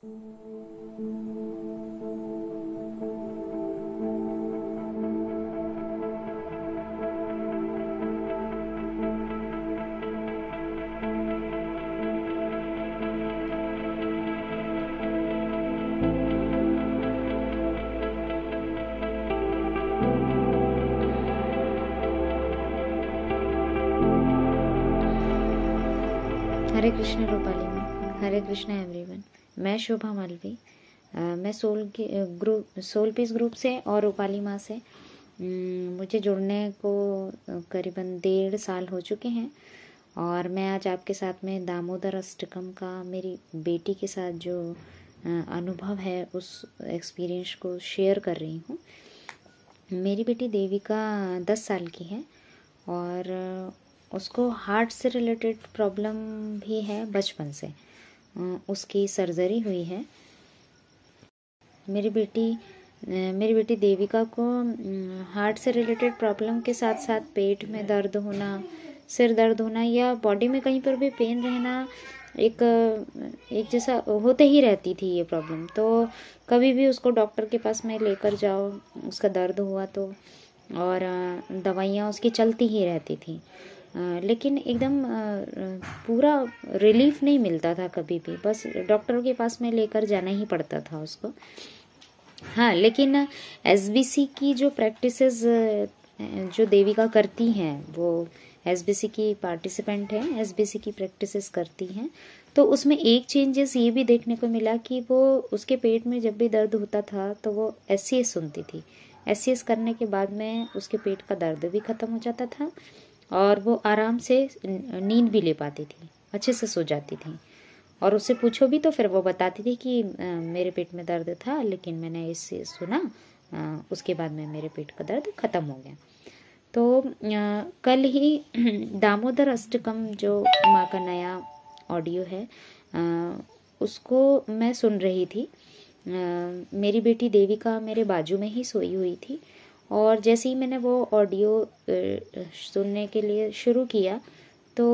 हरे कृष्ण रूपाली में, हरे कृष्ण एवरीवन। मैं शोभा मालवी, मैं सोल पीस ग्रुप से और रूपाली माँ से मुझे जुड़ने को करीबन 1.5 साल हो चुके हैं। और मैं आज आपके साथ में दामोदर अष्टकम का मेरी बेटी के साथ जो अनुभव है उस एक्सपीरियंस को शेयर कर रही हूँ। मेरी बेटी देविका 10 साल की है और उसको हार्ट से रिलेटेड प्रॉब्लम भी है बचपन से। उसकी सर्जरी हुई है। मेरी बेटी देविका को हार्ट से रिलेटेड प्रॉब्लम के साथ साथ पेट में दर्द होना, सिर दर्द होना या बॉडी में कहीं पर भी पेन रहना एक जैसा होते ही रहती थी ये प्रॉब्लम। तो कभी भी उसको डॉक्टर के पास में लेकर जाओ, उसका दर्द हुआ तो, और दवाइयाँ उसकी चलती ही रहती थी, लेकिन एकदम पूरा रिलीफ नहीं मिलता था कभी भी। बस डॉक्टर के पास में लेकर जाना ही पड़ता था उसको। हाँ, लेकिन एसबीसी की जो प्रैक्टिसेस जो देविका करती हैं, वो एसबीसी की पार्टिसिपेंट हैं, एसबीसी की प्रैक्टिसेस करती हैं। तो उसमें एक चेंजेस ये भी देखने को मिला कि वो उसके पेट में जब भी दर्द होता था तो वो एससीएस सुनती थी। एससीएस करने के बाद में उसके पेट का दर्द भी ख़त्म हो जाता था और वो आराम से नींद भी ले पाती थी, अच्छे से सो जाती थी। और उससे पूछो भी तो फिर वो बताती थी कि मेरे पेट में दर्द था, लेकिन मैंने इससे सुना, उसके बाद में मेरे पेट का दर्द ख़त्म हो गया। तो कल ही दामोदर अष्टकम जो माँ का नया ऑडियो है, उसको मैं सुन रही थी। मेरी बेटी देविका मेरे बाजू में ही सोई हुई थी और जैसे ही मैंने वो ऑडियो सुनने के लिए शुरू किया तो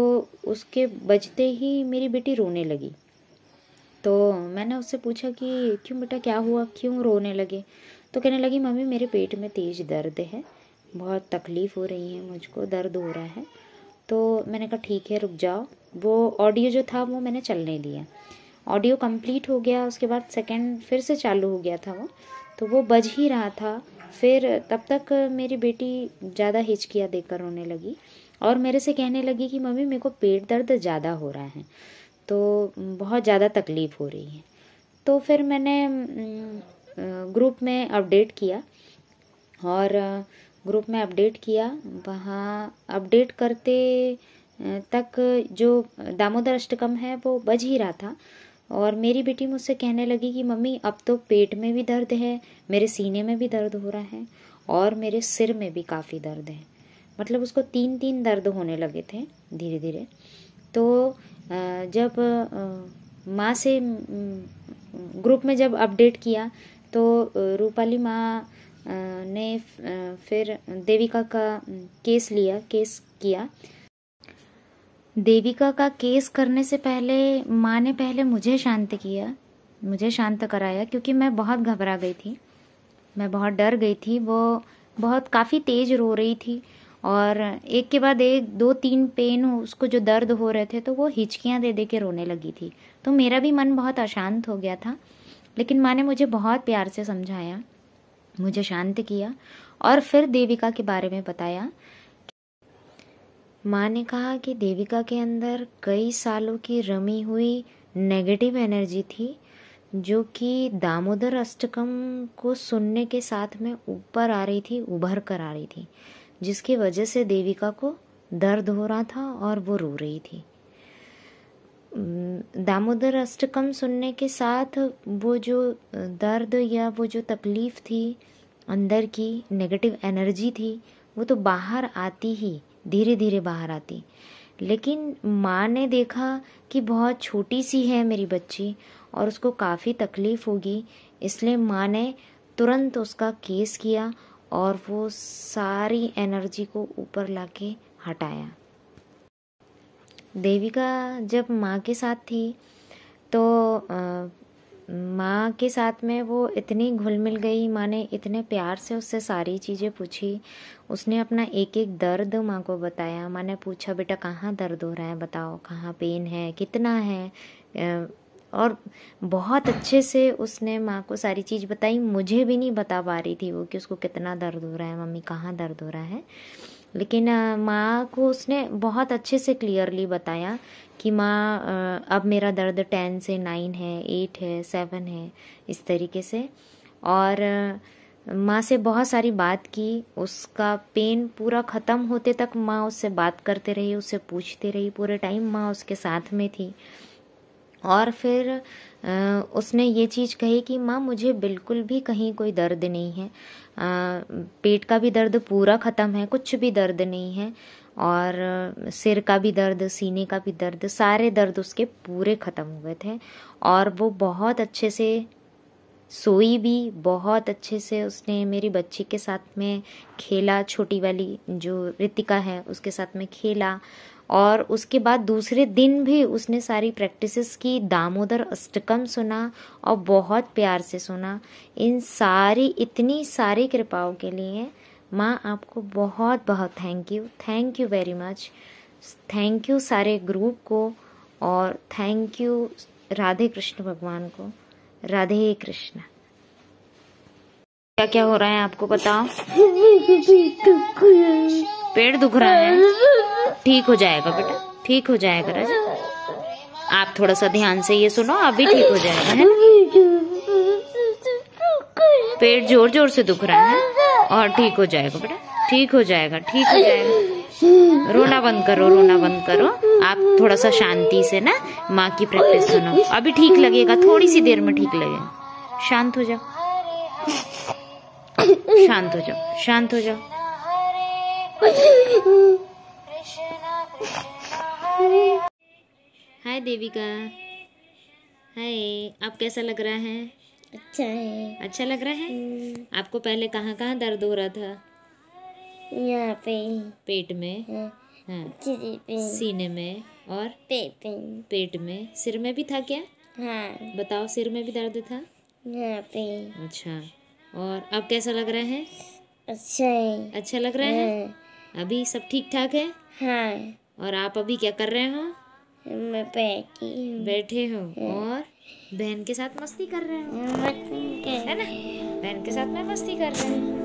उसके बजते ही मेरी बेटी रोने लगी। तो मैंने उससे पूछा कि क्यों बेटा, क्या हुआ, क्यों रोने लगे? तो कहने लगी, मम्मी मेरे पेट में तेज दर्द है, बहुत तकलीफ़ हो रही है, मुझको दर्द हो रहा है। तो मैंने कहा ठीक है, रुक जाओ। वो ऑडियो जो था वो मैंने चलने दिया। ऑडियो कंप्लीट हो गया, उसके बाद सेकंड फिर से चालू हो गया था तो वो बज ही रहा था। फिर तब तक मेरी बेटी ज़्यादा हिचकियाँ देकर रोने लगी और मेरे से कहने लगी कि मम्मी मेरे को पेट दर्द ज़्यादा हो रहा है, तो बहुत ज़्यादा तकलीफ़ हो रही है। तो फिर मैंने ग्रुप में अपडेट किया और ग्रुप में अपडेट किया। वहाँ अपडेट करते तक जो दामोदर अष्टकम है वो बज ही रहा था और मेरी बेटी मुझसे कहने लगी कि मम्मी अब तो पेट में भी दर्द है, मेरे सीने में भी दर्द हो रहा है और मेरे सिर में भी काफ़ी दर्द है। मतलब उसको 3 दर्द होने लगे थे धीरे धीरे। तो जब माँ से ग्रुप में जब अपडेट किया तो रूपाली माँ ने फिर देविका का केस किया। देविका का केस करने से पहले माँ ने पहले मुझे शांत किया, मुझे शांत कराया, क्योंकि मैं बहुत घबरा गई थी, मैं बहुत डर गई थी। वो बहुत काफ़ी तेज़ रो रही थी और एक के बाद एक 2-3 पेन उसको जो दर्द हो रहे थे तो वो हिचकियाँ दे दे के रोने लगी थी। तो मेरा भी मन बहुत अशांत हो गया था, लेकिन माँ ने मुझे बहुत प्यार से समझाया, मुझे शांत किया और फिर देविका के बारे में बताया। माँ ने कहा कि देविका के अंदर कई सालों की रमी हुई नेगेटिव एनर्जी थी, जो कि दामोदर अष्टकम को सुनने के साथ में ऊपर आ रही थी, उभर कर आ रही थी, जिसकी वजह से देविका को दर्द हो रहा था और वो रो रही थी। दामोदर अष्टकम सुनने के साथ वो जो दर्द या वो जो तकलीफ़ थी, अंदर की नेगेटिव एनर्जी थी, वो तो बाहर आती ही, धीरे धीरे बाहर आती। लेकिन माँ ने देखा कि बहुत छोटी सी है मेरी बच्ची और उसको काफ़ी तकलीफ़ होगी, इसलिए माँ ने तुरंत उसका केस किया और वो सारी एनर्जी को ऊपर लाके हटाया। देविका जब माँ के साथ थी तो माँ के साथ में वो इतनी घुल मिल गई। माँ ने इतने प्यार से उससे सारी चीज़ें पूछी। उसने अपना एक एक दर्द माँ को बताया। माँ ने पूछा बेटा कहाँ दर्द हो रहा है, बताओ कहाँ पेन है, कितना है। और बहुत अच्छे से उसने माँ को सारी चीज़ बताई। मुझे भी नहीं बता पा रही थी वो कि उसको कितना दर्द हो रहा है, मम्मी कहाँ दर्द हो रहा है। लेकिन माँ को उसने बहुत अच्छे से क्लियरली बताया कि माँ अब मेरा दर्द 10 से 9 है, 8 है, 7 है, इस तरीके से। और माँ से बहुत सारी बात की। उसका पेन पूरा ख़त्म होते तक माँ उससे बात करते रही, उससे पूछते रही। पूरे टाइम माँ उसके साथ में थी। और फिर उसने ये चीज़ कही कि माँ मुझे बिल्कुल भी कहीं कोई दर्द नहीं है, पेट का भी दर्द पूरा ख़त्म है, कुछ भी दर्द नहीं है। और सिर का भी दर्द, सीने का भी दर्द, सारे दर्द उसके पूरे ख़त्म हुए थे। और वो बहुत अच्छे से सोई भी, बहुत अच्छे से उसने मेरी बच्ची के साथ में खेला। छोटी वाली जो रितिका है उसके साथ में खेला। और उसके बाद दूसरे दिन भी उसने सारी प्रैक्टिसेस की, दामोदर अष्टकम सुना और बहुत प्यार से सुना। इन सारी इतनी सारी कृपाओं के लिए माँ आपको बहुत बहुत thank you very much. Thank you सारे ग्रुप को, और थैंक यू राधे कृष्ण भगवान को। राधे कृष्ण। क्या क्या हो रहा है आपको बताओ? पेट दुख रहा है, ठीक हो जाएगा बेटा, ठीक हो जाएगा राजा। आप थोड़ा सा ध्यान से ये सुनो, अभी ठीक हो जाएगा, है ना? पेट जोर जोर से दुख रहा है और ठीक हो जाएगा बेटा, ठीक हो जाएगा, ठीक हो जाएगा। रोना बंद करो, रोना बंद करो। आप थोड़ा सा शांति से ना माँ की प्रैक्टिस सुनो, अभी ठीक लगेगा, थोड़ी सी देर में ठीक लगेगा। शांत हो जाओ, शांत हो जाओ, शांत हो जाओ। हाय देविका, हाय। आप कैसा लग रहा है? अच्छा है। अच्छा लग रहा है? आपको पहले कहाँ कहाँ दर्द हो रहा था? यहाँ पे, पेट में, हाँ, सीने में, और पेट में। सिर में भी था क्या? हाँ। बताओ, सिर में भी दर्द था? यहाँ पे। अच्छा। और अब कैसा लग रहा है? अच्छा है। अच्छा लग रहा है? अभी सब ठीक ठाक है? हाँ। और आप अभी क्या कर रहे हो? मैं बैठे हो और बहन के साथ मस्ती कर रहे हो, है ना? बहन के साथ में मस्ती कर रहे हो।